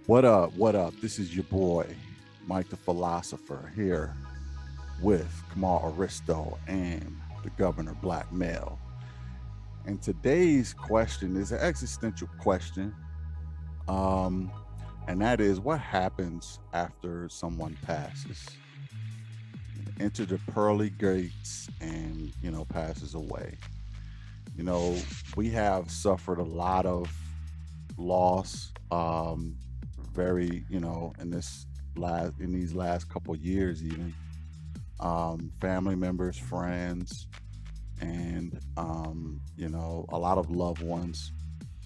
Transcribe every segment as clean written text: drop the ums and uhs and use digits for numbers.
What up? What up? This is your boy, Mike the Philosopher, here with Kamal Aristo and the Governor Black Male. And today's question is an existential question. Um, and that is what happens after someone passes? Enter the pearly gates and, passes away. You know, we have suffered a lot of loss very in these last couple years, even family members, friends, and a lot of loved ones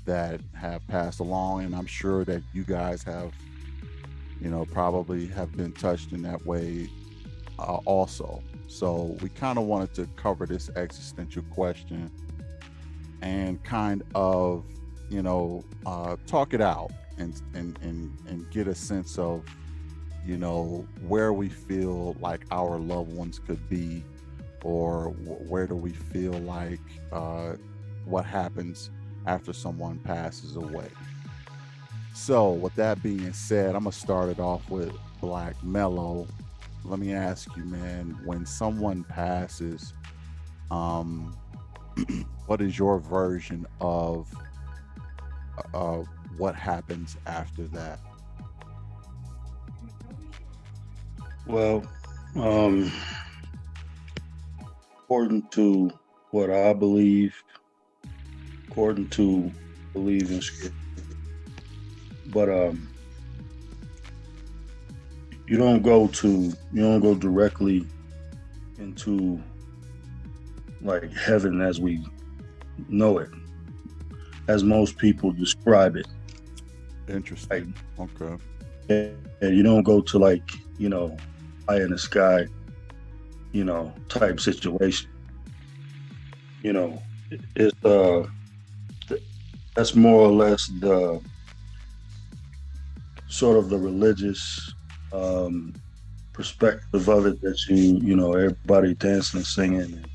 that have passed along. And I'm sure that you guys have, probably have been touched in that way also. So we kind of wanted to cover this existential question and kind of talk it out and get a sense of where we feel like our loved ones could be, or where do we feel like what happens after someone passes away. So with that being said, I'm gonna start it off with Black Mellow. Let me ask you, man, when someone passes, um what is your version of what happens after that? Well, um, according to what I believe, according to believe in scripture, but you don't go directly into like heaven as we know it, as most people describe it. Like, Interesting. Okay. and you don't go to like high in the sky, type situation. You know, it's that's more or less the sort of the religious um, perspective of it, that everybody dancing and singing, and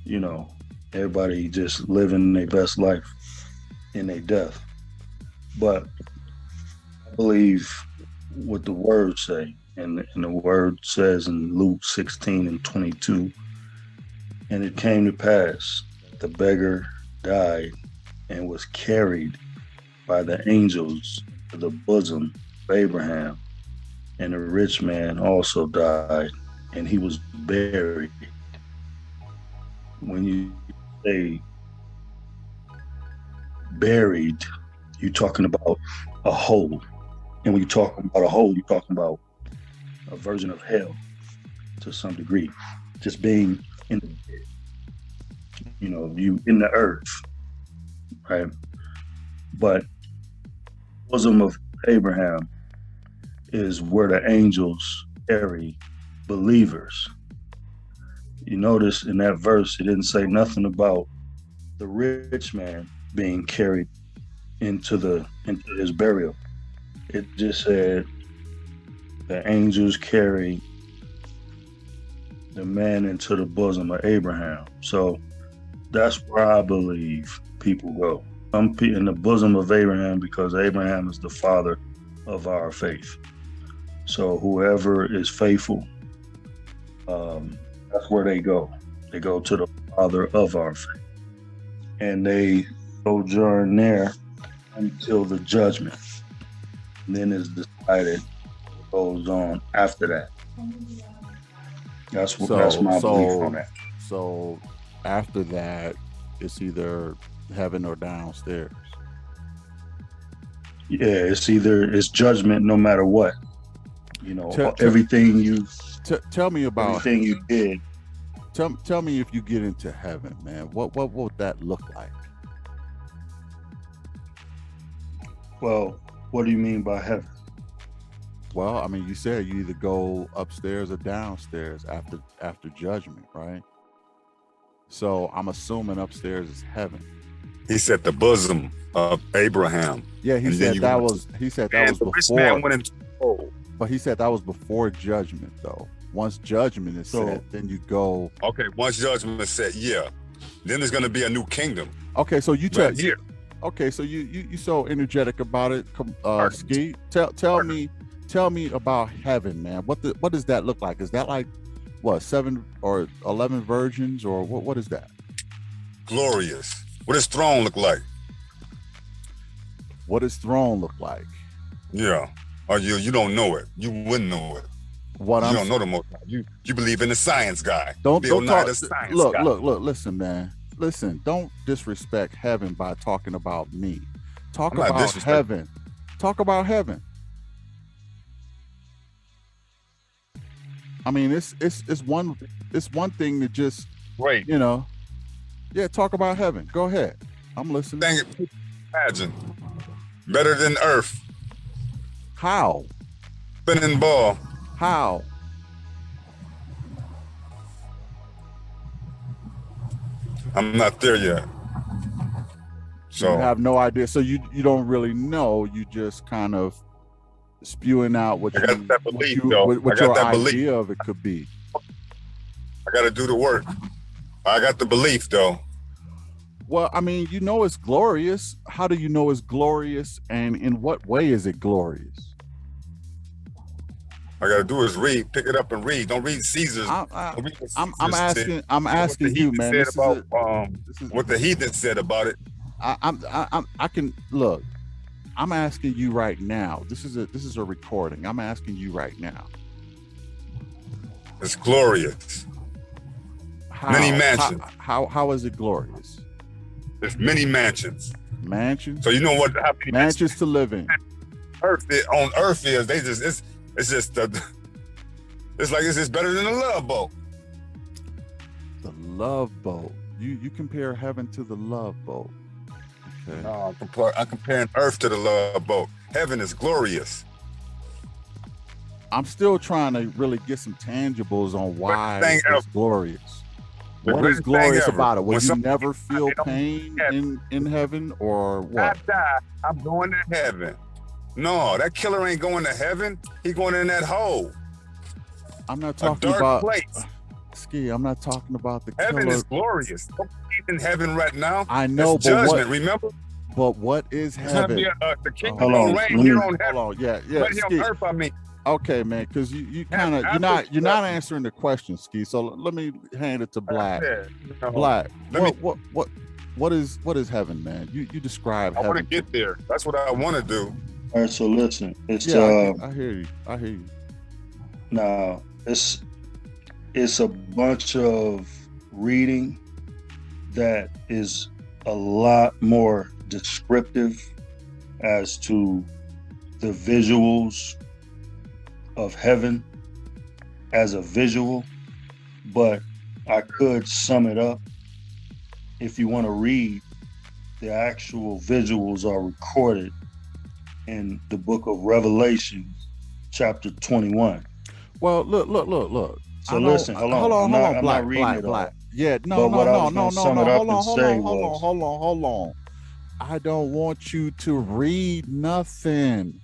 you know everybody just living their best life in their death. But I believe what the word say, and the word says in Luke 16:22, and it came to pass that the beggar died and was carried by the angels to the bosom of Abraham. And the rich man also died, and he was buried. When you say buried, you're talking about a hole. And when you're talking about a hole, you're talking about a version of hell to some degree. Just being in the, you in the earth, right? But bosom of Abraham is where the angels carry believers. You notice in that verse, it didn't say nothing about the rich man being carried into his burial. It just said the angels carry the man into the bosom of Abraham. So that's where I believe people go. In the bosom of Abraham, because Abraham is the father of our faith. So whoever is faithful, that's where they go. They go to the father of our faith, and they sojourn there until the judgment. And then it's decided what goes on after that. That's So my belief on so that. so after that, it's either heaven or downstairs. Yeah, it's judgment no matter what. Tell, tell, tell me about Everything you did. tell me if you get into heaven, man. What would that look like? Well, what do you mean by heaven? Well, I mean, you said you either go upstairs or downstairs after judgment, right? So I'm assuming upstairs is heaven. He said the bosom of Abraham. Yeah, And then you went to, he said that and was the rich man before, went into the hole. but he said that was before judgment though. Once judgment is So set, then you go. Okay, once judgment is set, yeah. Then there's going to be a new kingdom Okay, so right here. Okay, so you so energetic about it. Art. Ski, tell me about heaven, man. What does that look like? Is that like what 7 or 11 virgins or what is that? Glorious. What does throne look like? What does throne look like? Yeah. Or you don't know it. You wouldn't know it. What You I'm don't know the most. You believe in the science guy. Bill don't Nye talk. the science Look, guy. listen, man. Listen, don't disrespect heaven by talking about me. Talk I'm not about disrespecting. heaven. Talk about heaven. I mean, it's one thing to just Wait. yeah. Talk about heaven. Go ahead. I'm listening. Dang it. Imagine. Better than Earth. How? Spinning ball. How? I'm not there yet. So you have no idea. So you don't really know. You just kind of spewing out what I got you that belief, though. I what got your that idea belief. of it could be. I got to do the work. I got the belief, though. Well, I mean, you know it's glorious. How do you know it's glorious, and in what way is it glorious? I got to do is read, pick it up and read. Don't read Caesar's. Don't read what I'm Caesar said. I'm asking What the you, heathen man. said This about, this is what the heathen said about it. I can look. I'm asking you right now. This is a recording. I'm asking you right now. It's glorious. How, Many mansions. How is it glorious? There's many mansions. Mansions. So you know what? How many mansions to live in. Earth on Earth is they just it's just it's like it's just better than a love boat. The love boat. You compare heaven to the love boat. Okay. No, I'm comparing Earth to the love boat. Heaven is glorious. I'm still trying to really get some tangibles on why it's glorious. What is glorious about it? Will you never feel pain in heaven or what? I die, I'm going to heaven. No, that killer ain't going to heaven. He going in that hole. I'm not talking about Ski. I'm not talking about the heaven killer. Is glorious. Don't believe in heaven right now. I know, it's judgment. Remember. But what is heaven? The kingdom don't reign here on heaven. Hold on, yeah. Right here on Earth, I mean. Okay, man, because you kind of you're not answering the question, Ski. So let me hand it to Black. Black. What is heaven, man? You describe heaven. I want to get there. That's what I want to do. All right, so listen. It's I hear you. I hear you. Now it's a bunch of reading that is a lot more descriptive as to the visuals of heaven as a visual, but I could sum it up. If you want to read, the actual visuals are recorded in the book of Revelation, chapter 21. Well, look. So listen, hold on, Black. Yeah, no. Hold on. I don't want you to read nothing.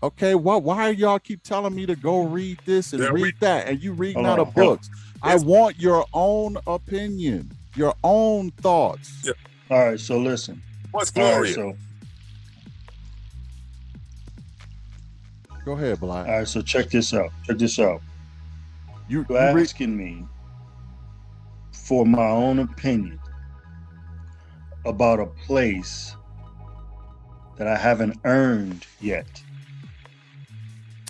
Okay, why y'all keep telling me to go read this and read that, and you reading out of books? I want your own opinion, your own thoughts. Yeah. All right, so listen. What's glorious? Go ahead, Black. All right, so check this out. You're asking me for my own opinion about a place that I haven't earned yet.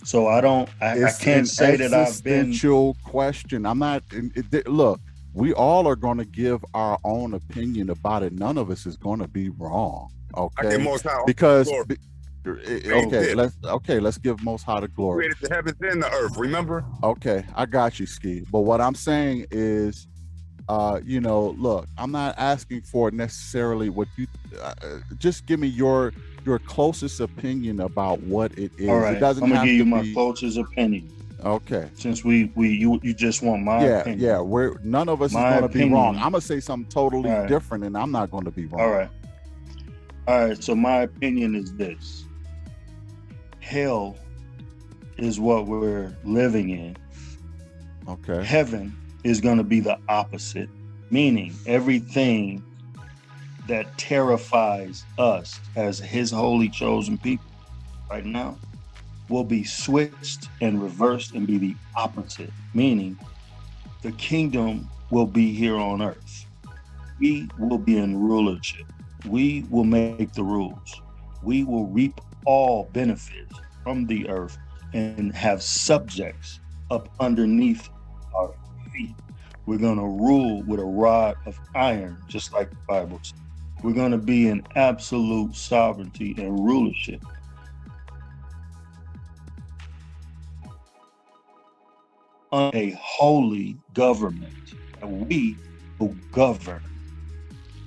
So I can't say that I've been. Existential question. I'm not. Look, we all are going to give our own opinion about it. None of us is going to be wrong. Okay. Because. Let's give Most High the glory. Created the heavens and the earth. Remember? Okay, I got you, Ski. But what I'm saying is, look, I'm not asking for necessarily what you. Just give me your closest opinion about what it is. All right, it doesn't I'm gonna have give you to my be... closest opinion. Okay. Since you just want my opinion. Yeah. None of us is going to be wrong. I'm gonna say something totally different, and I'm not going to be wrong. All right. So my opinion is this. Hell is what we're living in. Okay. Heaven is going to be the opposite, meaning everything that terrifies us as his holy chosen people right now will be switched and reversed and be the opposite, meaning the kingdom will be here on earth. We will be in rulership. We will make the rules. We will reap all benefits from the earth and have subjects up underneath our feet. We're going to rule with a rod of iron, just like the Bible says. We're going to be in absolute sovereignty and rulership. A holy government that we will govern.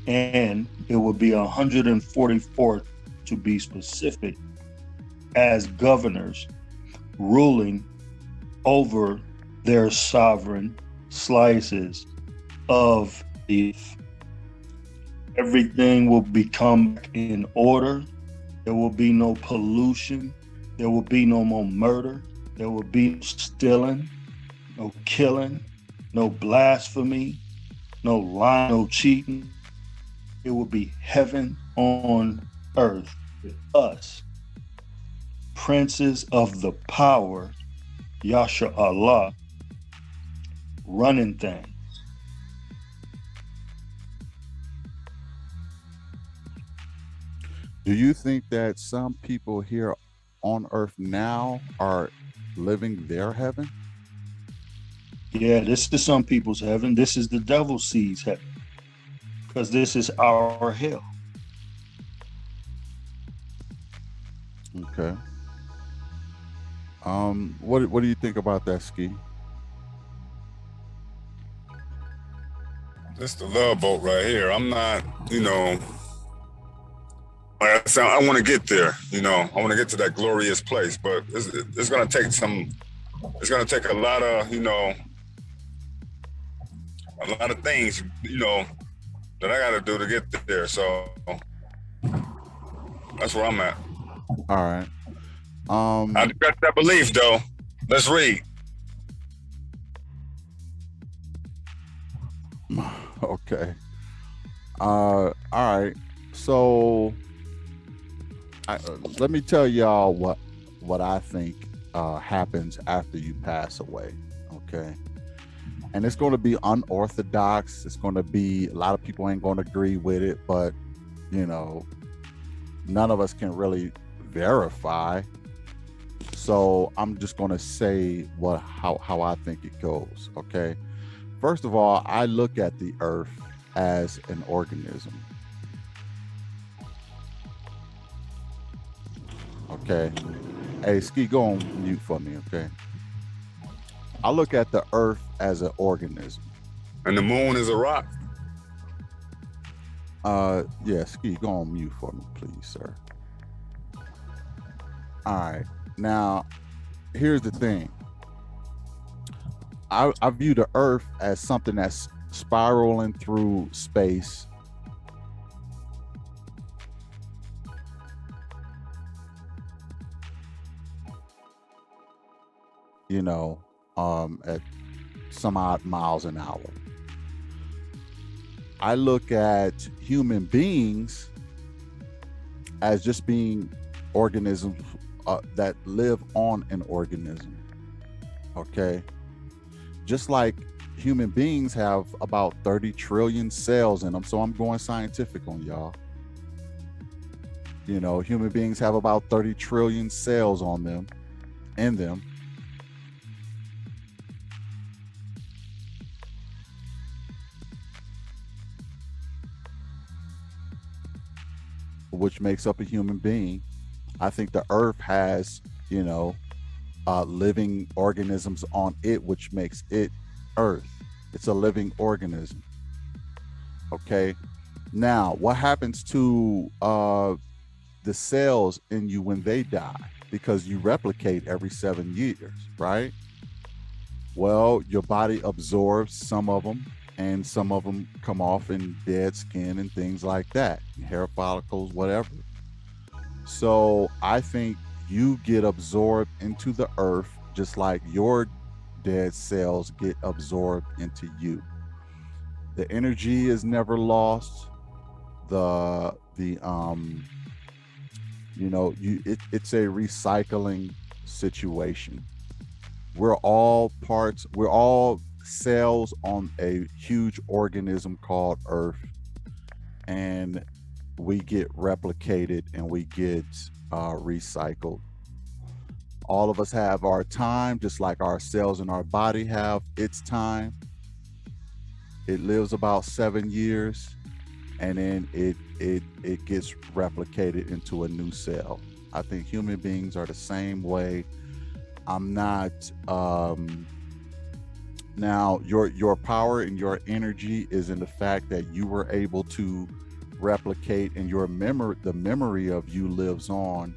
And it will be 144 to be specific as governors ruling over their sovereign slices of the earth. Everything will become in order. There will be no pollution. There will be no more murder. There will be no stealing, no killing, no blasphemy, no lying, no cheating. It will be heaven on earth with us, princes of the power, Yasha Allah, running things. Do you think that some people here on earth now are living their heaven? Yeah, this is some people's heaven. This is the devil sees heaven because this is our hell. Okay. What do you think about that, Ski? This the love boat right here. I'm not, like I said, I want to get there. I want to get to that glorious place, but it's gonna take some. It's gonna take a lot of, a lot of things, that I got to do to get there. So that's where I'm at. All right. I got that belief, though. Let's read. Okay. All right. So, let me tell y'all what I think happens after you pass away. Okay. And it's going to be unorthodox. It's going to be, a lot of people ain't going to agree with it, but none of us can really verify. So I'm just going to say how I think it goes. Okay. First of all, I look at the earth as an organism. Okay. Hey, Ski, go on mute for me. Okay. I look at the earth as an organism. And the moon is a rock. Yeah, Ski, go on mute for me, please, sir. All right. Now, here's the thing. I view the earth as something that's spiraling through space. At some odd miles an hour. I look at human beings as just being organisms that live on an organism. Okay. Just like human beings have about 30 trillion cells in them. So I'm going scientific on y'all. Human beings have about 30 trillion cells in them. Which makes up a human being. I think the earth has, living organisms on it, which makes it earth. It's a living organism. Okay. Now, what happens to the cells in you when they die? Because you replicate every 7 years, right? Well, your body absorbs some of them, and some of them come off in dead skin and things like that, hair follicles, whatever. So I think you get absorbed into the earth just like your dead cells get absorbed into you. The energy is never lost. the you know, it's a recycling situation. We're all cells on a huge organism called Earth, and we get replicated and we get recycled. All of us have our time, just like our cells in our body have its time. It lives about 7 years, and then it gets replicated into a new cell. I think human beings are the same way. I'm not now your power and your energy is in the fact that you were able to replicate, and your memory, the memory of you lives on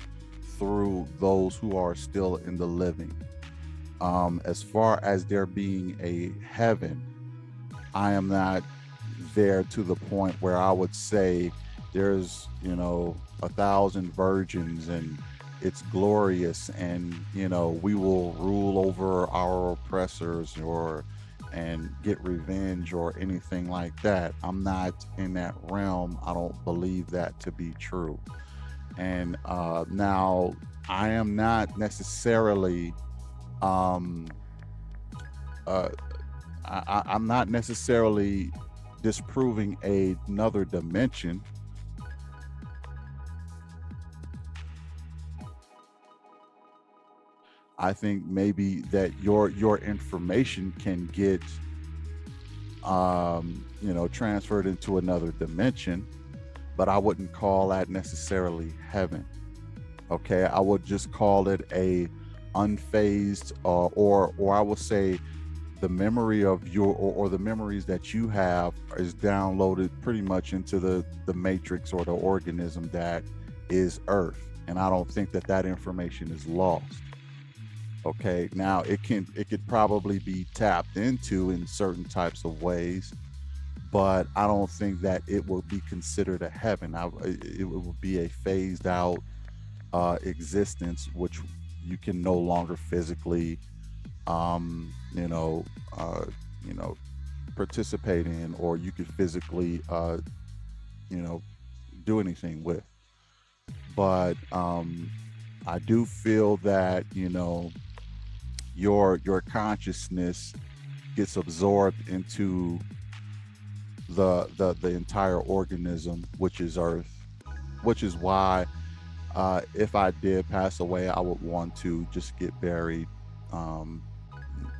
through those who are still in the living. As far as there being a heaven, I am not there to the point where I would say there's, you know, 1,000 virgins and it's glorious, and you know, we will rule over our oppressors or and get revenge or anything like that. I'm not in that realm. I don't believe that to be true. And now I am not necessarily um uh I'm not necessarily disproving another dimension. I think maybe that your information can get you know, transferred into another dimension, but I wouldn't call that necessarily heaven. Okay, I would just call it a unfazed, or I would say the memory of your, or the memories that you have is downloaded pretty much into the matrix or the organism that is Earth, and I don't think that that information is lost. Okay, now it could probably be tapped into in certain types of ways, but I don't think that it will be considered a heaven. It will be a phased out existence, which you can no longer physically, you know, you know, participate in, or you could physically, you know, do anything with. But I do feel that, you know, your consciousness gets absorbed into the entire organism, which is Earth, which is why if I did pass away, I would want to just get buried, um,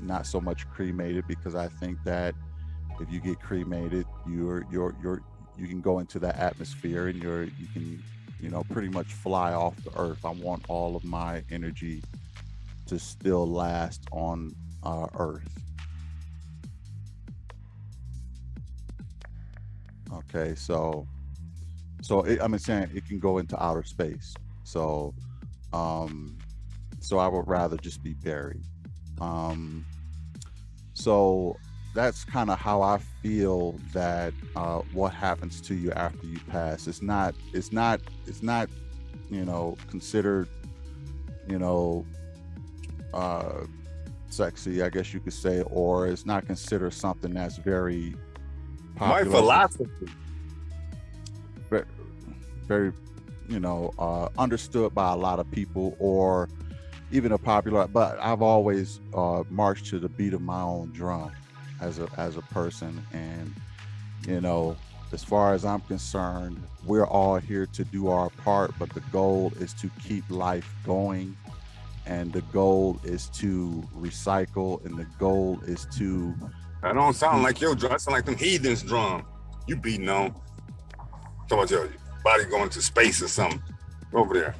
not so much cremated, because I think that if you get cremated, you can go into the atmosphere and you can, you know, pretty much fly off the Earth. I want all of my energy to still last on Earth. Okay, I'm saying it can go into outer space. So um, so I would rather just be buried. Um, so that's kind of how I feel that what happens to you after you pass. It's not, you know, considered, you know, uh, sexy, I guess you could say, or it's not considered something that's very My popular, philosophy. ve- very, you know, understood by a lot of people, or even a popular. But I've always marched to the beat of my own drum as a person, and you know, as far as I'm concerned, we're all here to do our part, but the goal is to keep life going, and the goal is to recycle, and the goal is to That don't sound keep. like your drum. That sound like them heathens drum. You beating on. Talking about your body going to space or something. Over there.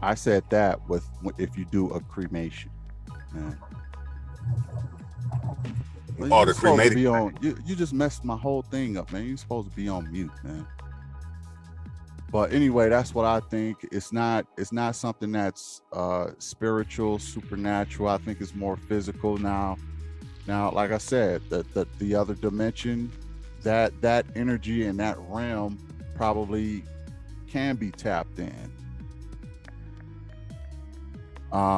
I said that with if you do a cremation. Yeah. Well, Oh, you the supposed to cremated. be on. You just messed my whole thing up, man. You supposed to be on mute, man. But anyway, that's what I think. It's not something that's spiritual, supernatural. I think it's more physical now. Now, like I said, the other dimension, that energy and that realm probably can be tapped in.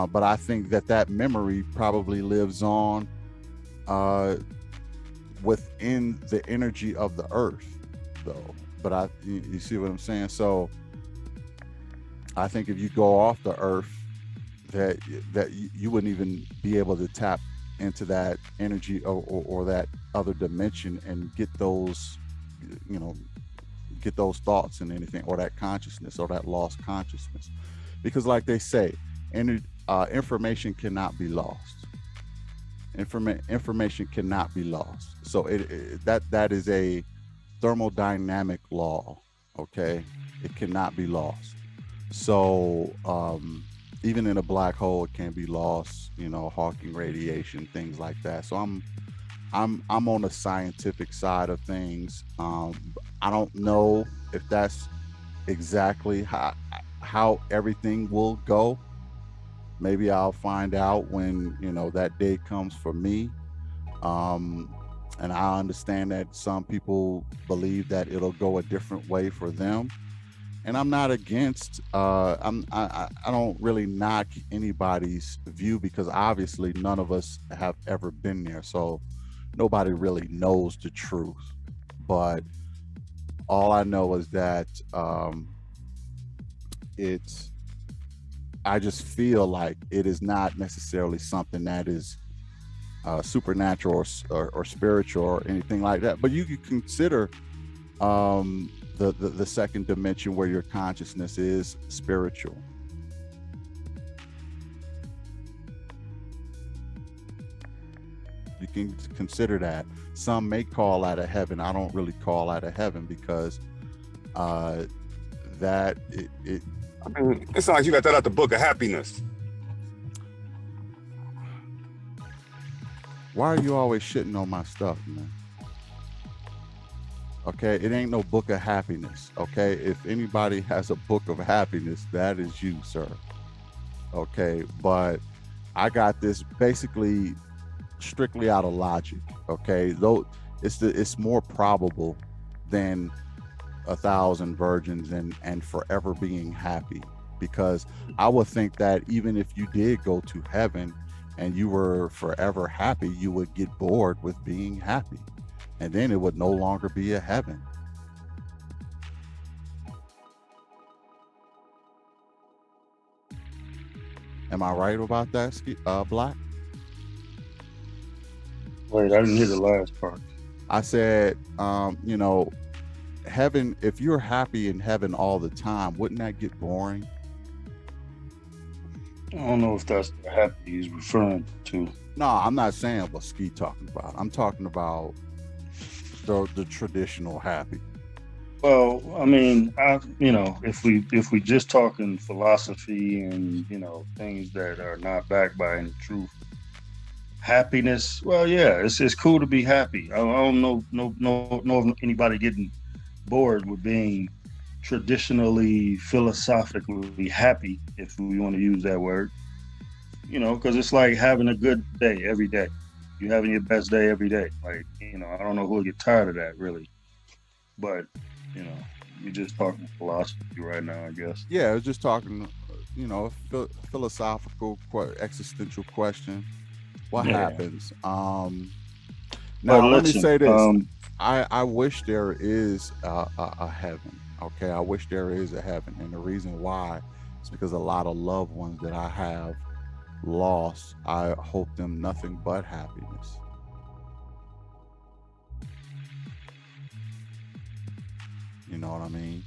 But I think that that memory probably lives on uh, within the energy of the earth, though. but you see what I'm saying? So I think if you go off the earth, that you wouldn't even be able to tap into that energy, or that other dimension, and get those, you know, get those thoughts and anything, or that consciousness, or that lost consciousness, because like they say, information cannot be lost. Information cannot be lost. So that is a thermodynamic law. Okay, it cannot be lost. So even in a black hole, it can be lost. You know, Hawking radiation, things like that. So I'm on the scientific side of things. I don't know if that's exactly how everything will go. Maybe I'll find out when, that day comes for me. Um, and I understand that some people believe that it'll go a different way for them. And I'm not against. I don't really knock anybody's view, because obviously none of us have ever been there, so nobody really knows the truth. But all I know is that it's. I just feel like it is not necessarily something that is supernatural, or spiritual, or anything like that. But you could consider the second dimension, where your consciousness is spiritual. You can consider that. Some may call that a heaven. I don't really call that a heaven, because that it I mean, it sounds like you got that out the book of happiness. why are you always shitting on my stuff, man? Okay, it ain't no book of happiness. Okay, if anybody has a book of happiness, that is you, sir. Okay, but I got this basically strictly out of logic. Okay, though it's more probable than a thousand virgins and forever being happy, because I would think that even if you did go to heaven and you were forever happy, you would get bored with being happy, and then it would no longer be a heaven. Am I right about that, Black? Wait, I didn't hear the last part. I said, heaven, if you're happy in heaven all the time, wouldn't that get boring? I don't know if that's the happy he's referring to. No, I'm not saying what Ski talking about. I'm talking about the traditional happy. Well, I mean, if we just talking philosophy and things that are not backed by any truth, happiness. Well, yeah, it's cool to be happy. I don't know of anybody getting bored with being traditionally philosophically happy, if we want to use that word. Because it's like having a good day every day. You're having your best day every day. Like, I don't know who'll get tired of that, really. But, we're just talking philosophy right now, I guess. Yeah, I was just talking, philosophical, existential question. What happens? Now, let me say this. I wish there is a heaven. Okay, I wish there is a heaven, and the reason why is because a lot of loved ones that I have lost, I hope them nothing but happiness. You know what I mean?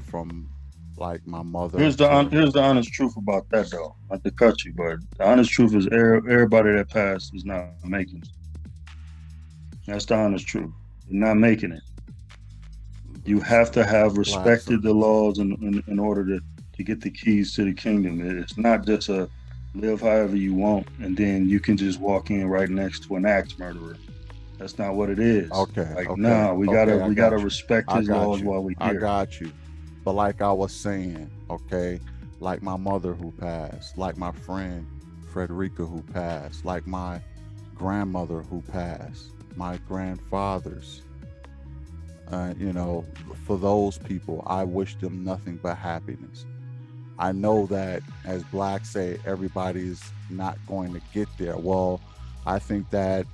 From like my mother. Here's the honest truth about that, though. Not to cut you, but the honest truth is everybody that passed is not making it. That's the honest truth. You're not making it. You have to have respected the laws in order to get the keys to the kingdom. It's not just a live however you want, and then you can just walk in right next to an axe murderer. That's not what it is. Okay. No, we gotta respect his laws while we here. I got you. But like I was saying, okay, like my mother who passed, like my friend Frederica who passed, like my grandmother who passed, my grandfathers. For those people, I wish them nothing but happiness. I know that, as Black say, everybody's not going to get there. Well, I think that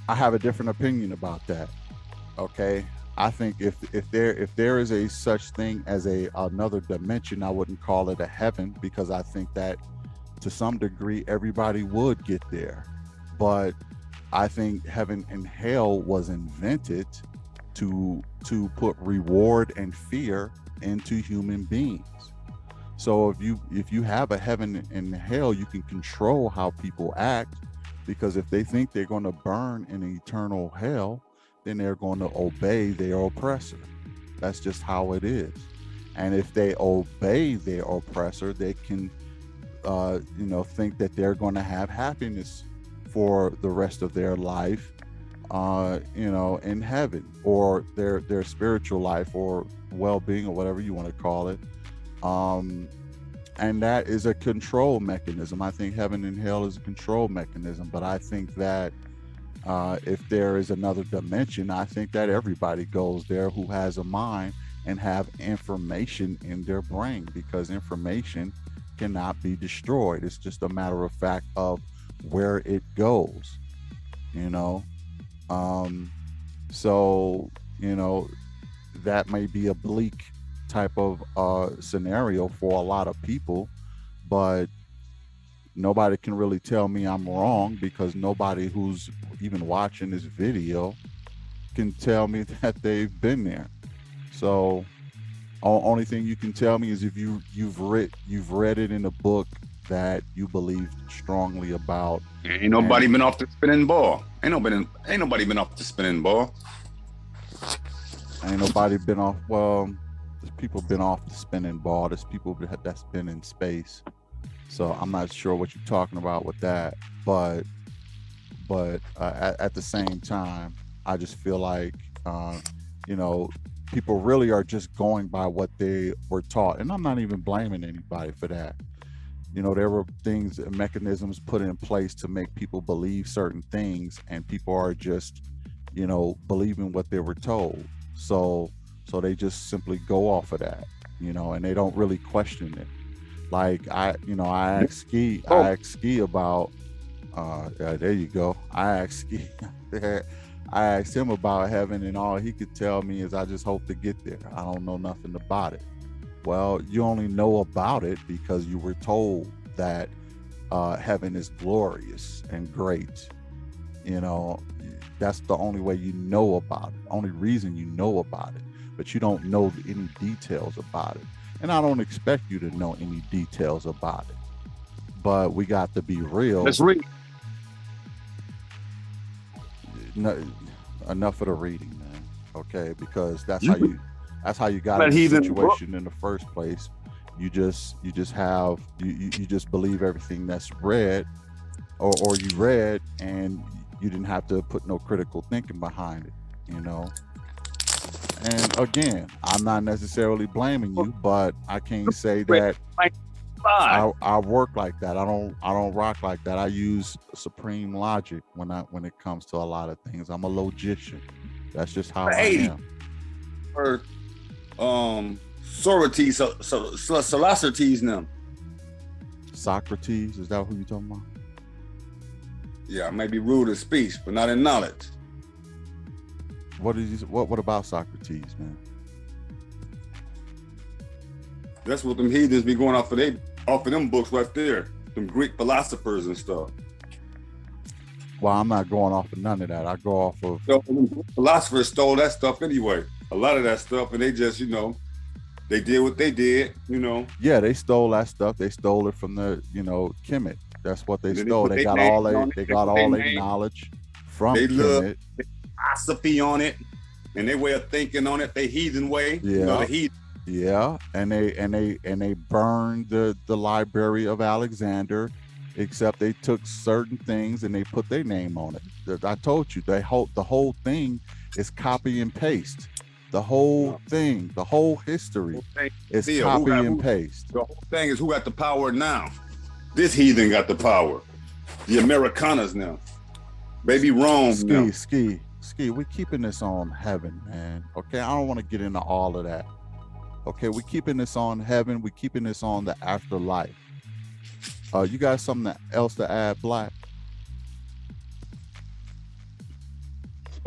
I have a different opinion about that. Okay. I think if there is a such thing as a another dimension, I wouldn't call it a heaven, because I think that to some degree everybody would get there. But I think heaven and hell was invented to put reward and fear into human beings. So if you have a heaven and hell, you can control how people act, because if they think they're going to burn in eternal hell, then they're going to obey their oppressor. That's just how it is. And if they obey their oppressor, they can, think that they're going to have happiness for the rest of their life, in heaven, or their spiritual life, or well-being, or whatever you want to call it. Um, and that is a control mechanism. I think heaven and hell is a control mechanism, but I think that if there is another dimension, I think that everybody goes there who has a mind and have information in their brain, because information cannot be destroyed. It's just a matter of fact of where it goes, you know. Um, so, that may be a bleak type of scenario for a lot of people, but nobody can really tell me I'm wrong, because nobody who's even watching this video can tell me that they've been there. So only thing you can tell me is if you've read it in a book that you believe strongly about. Ain't nobody been off the spinning ball. Ain't nobody been off the spinning ball. Ain't nobody been off. Well, there's people been off the spinning ball. There's people that's been in space. So I'm not sure what you're talking about with that, but at the same time, I just feel like people really are just going by what they were taught, and I'm not even blaming anybody for that. There were things, mechanisms put in place to make people believe certain things, and people are just, believing what they were told. So they just simply go off of that, and they don't really question it. Like I asked Ski about. There you go. I asked Ski. I asked him about heaven, and all he could tell me is, "I just hope to get there. I don't know nothing about it." Well, you only know about it because you were told that heaven is glorious and great. That's the only way you know about it. Only reason you know about it, but you don't know any details about it. And I don't expect you to know any details about it. But we got to be real. Let's read. No, enough of the reading, man. Okay, because that's how you got in the situation in the first place. You just believe everything that's read, or you read, and you didn't have to put no critical thinking behind it, And again, I'm not necessarily blaming you, but I can't say that I work like that. I don't rock like that. I use supreme logic when it comes to a lot of things. I'm a logician. That's just how I am. Or Socrates, Socrates now. Socrates, is that who you talking about? Yeah, I may be rude in speech, but not in knowledge. What about Socrates, man? That's what them heathens be going off of them books right there. Them Greek philosophers and stuff. Well, I'm not going off of none of that. I go off of philosophers stole that stuff anyway. A lot of that stuff, and they just, they did what they did, Yeah, they stole that stuff. They stole it from the, Kemet. That's what they stole. They got all their knowledge from Kemet. Philosophy on it, and their way of thinking on it, their heathen way. Yeah. The heathen. Yeah, and they burned the Library of Alexander, except they took certain things and they put their name on it. I told you, the whole thing is copy and paste. The whole thing, the whole history is copy and paste. The whole thing is who got the power now. This heathen got the power. The Americanas now. Baby Rome now. Ski, we keeping this on heaven, man. Okay, I don't want to get into all of that. Okay, we keeping this on heaven. We keeping this on the afterlife. You got something else to add, Black?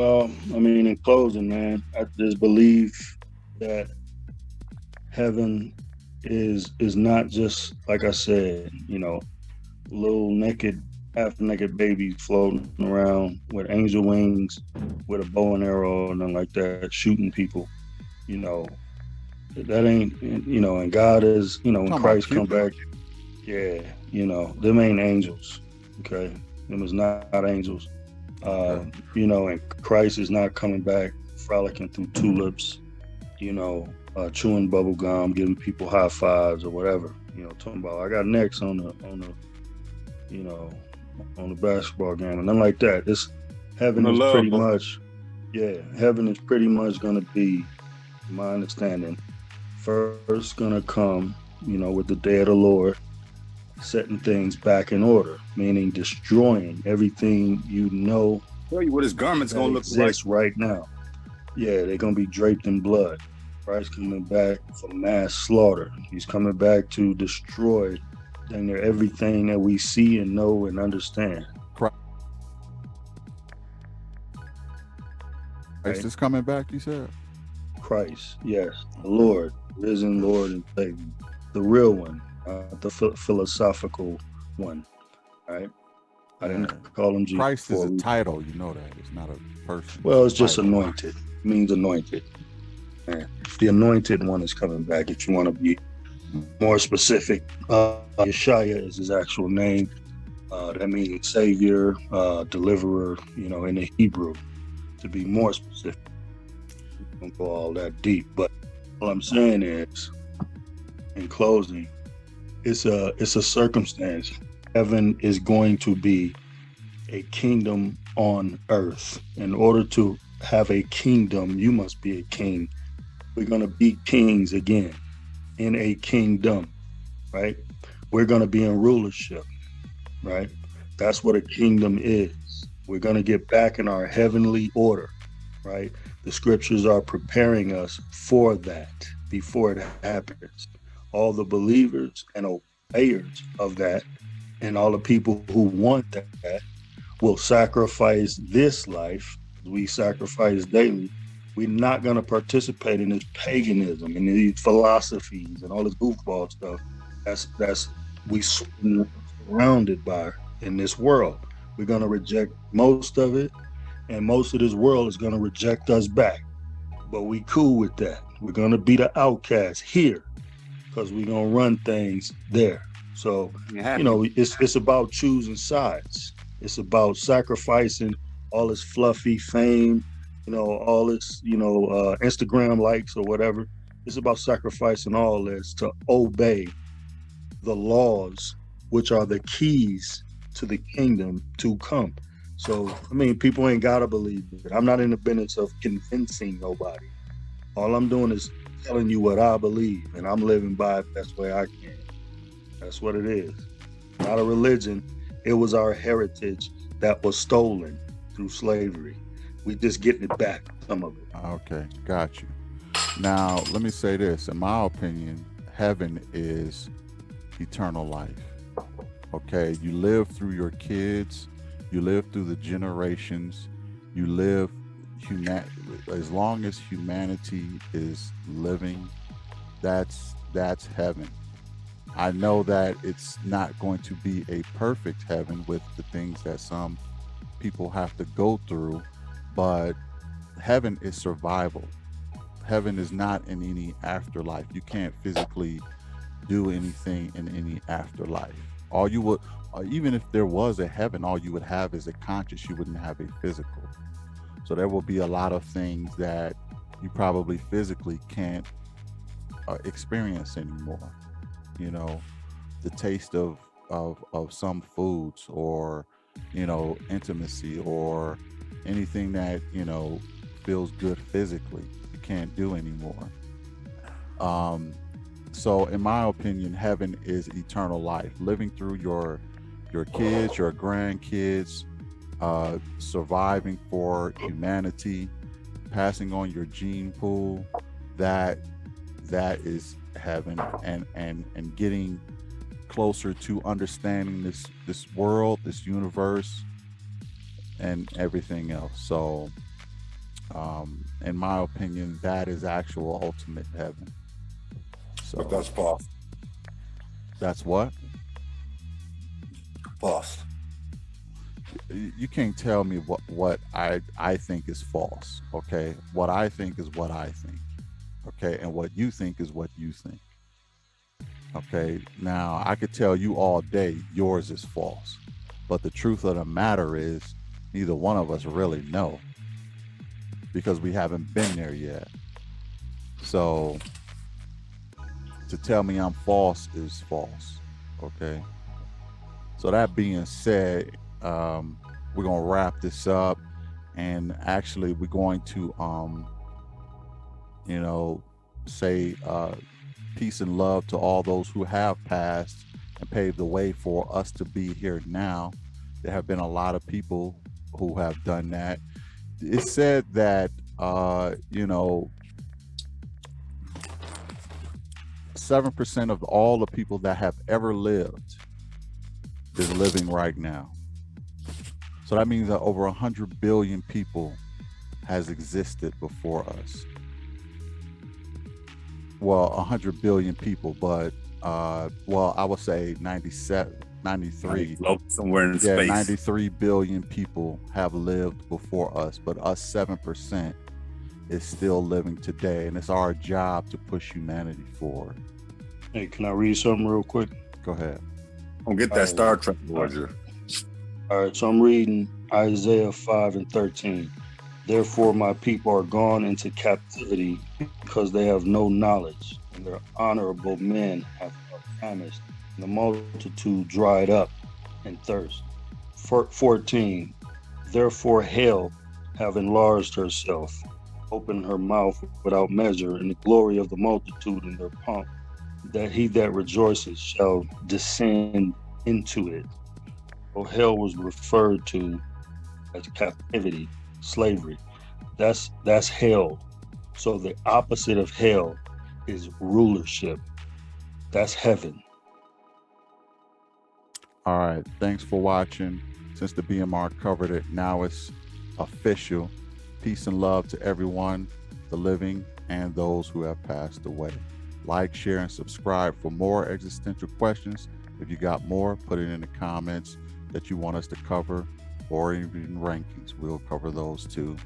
Well, I mean, in closing, man, I just believe that heaven is not just like I said, little naked, half naked babies floating around with angel wings, with a bow and arrow, and then like that, shooting people. You know, that ain't, and God is, when Talking about Christ come Cupid? back, yeah, them ain't angels. Okay, them is not angels. Okay. And Christ is not coming back frolicking through tulips, chewing bubble gum, giving people high fives or whatever. Talking about I got next you know, on the basketball game and nothing like that. This On heaven the is love, pretty bro. much, yeah, heaven is pretty much gonna be, my understanding, first gonna come, with the day of the Lord, setting things back in order, meaning destroying everything Tell you what his garment's that gonna look like. exists right now. Yeah, they're gonna be draped in blood. Christ coming back for mass slaughter. He's coming back to destroy dang near everything that we see and know and understand. Christ Right? is coming back, you said? Christ, yes, the Okay. Lord, risen Lord and Savior, the real one, the philosophical one. Right? I didn't Yeah. call him Jesus Christ for a is a reason. title, you know that. It's not a person, it's Well, a it's just title. anointed. It means anointed. Man. The anointed one is coming back. If you want to be more specific, Yeshaya is his actual name. That means Savior, Deliverer, in the Hebrew, to be more specific. We don't go all that deep. But all I'm saying is, in closing, it's a circumstance. Heaven is going to be a kingdom on earth. In order to have a kingdom, you must be a king. We're going to be kings again in a kingdom, right? We're going to be in rulership, right? That's what a kingdom is. We're going to get back in our heavenly order, right? The scriptures are preparing us for that before it happens. All the believers and obeyers of that, and all the people who want that, will sacrifice this life. We sacrifice daily. We're not going to participate in this paganism and these philosophies and all this goofball stuff. That's we surrounded by in this world. We're going to reject most of it, and most of this world is going to reject us back. But we cool with that. We're going to be the outcasts here because we're going to run things there. So, You happy? it's about choosing sides. It's about sacrificing all this fluffy fame, all this, Instagram likes or whatever. It's about sacrificing all this to obey the laws, which are the keys to the kingdom to come. So, I mean, people ain't got to believe it. I'm not in the business of convincing nobody. All I'm doing is telling you what I believe, and I'm living by it best way I can. That's what it is. Not a religion. It was our heritage that was stolen through slavery. We just getting it back, some of it. Okay, got you. Now, let me say this. In my opinion, heaven is eternal life. Okay, you live through your kids, you live through the generations, you live human as long as humanity is living, that's heaven. I know that it's not going to be a perfect heaven with the things that some people have to go through, but heaven is survival. Heaven is not in any afterlife. You can't physically do anything in any afterlife. All you would, even if there was a heaven, all you would have is a conscious. You wouldn't have a physical. So there will be a lot of things that you probably physically can't experience anymore. You know, the taste of some foods, or intimacy, or anything that feels good physically, you can't do anymore. Um, so in my opinion, heaven is eternal life, living through your kids, your grandkids, surviving for humanity, passing on your gene pool. That that is heaven, and getting closer to understanding this world, this universe, and everything else. So In my opinion, that is actual ultimate heaven. But So that's false. that's what False. you can't tell me what I think is false. Okay, what I think is what I think. Okay, and what you think is what you think. Okay, now I could tell you all day yours is false, but the truth of the matter is neither one of us really know because we haven't been there yet. So to tell me I'm false is false. Okay. So that being said, we're gonna wrap this up, and actually we're going to, you know, say peace and love to all those who have passed and paved the way for us to be here now. There have been a lot of people who have done that. It's said that, you know, 7% of all the people that have ever lived is living right now. So that means that over 100 billion people has existed before us. Well, 100 billion people, but well, I would say 97, 93. Float somewhere in Yeah, space. 93 billion people have lived before us, but us 7% is still living today, and it's our job to push humanity forward. Hey, can I read something real quick? Go ahead. Don't get that Star Trek, Roger. All right, so I'm reading Isaiah 5 and 13. Therefore, my people are gone into captivity because they have no knowledge, and their honorable men have famished, and the multitude dried up in thirst. 14. Therefore, hell have enlarged herself, opened her mouth without measure, in the glory of the multitude in their pomp, that he that rejoices shall descend into it. So hell was referred to as captivity, slavery. That's hell. So the opposite of hell is rulership. That's heaven. All right. Thanks for watching. Since the BMR covered it, now it's official. Peace and love to everyone, the living and those who have passed away. Like, share, and subscribe for more existential questions. If you got more, put it in the comments that you want us to cover, or even rankings. We'll cover those too.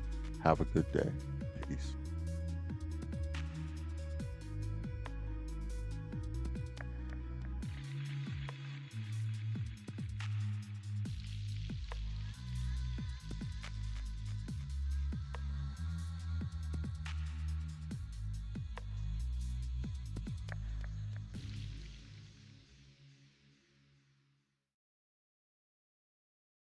Have a good day. Peace.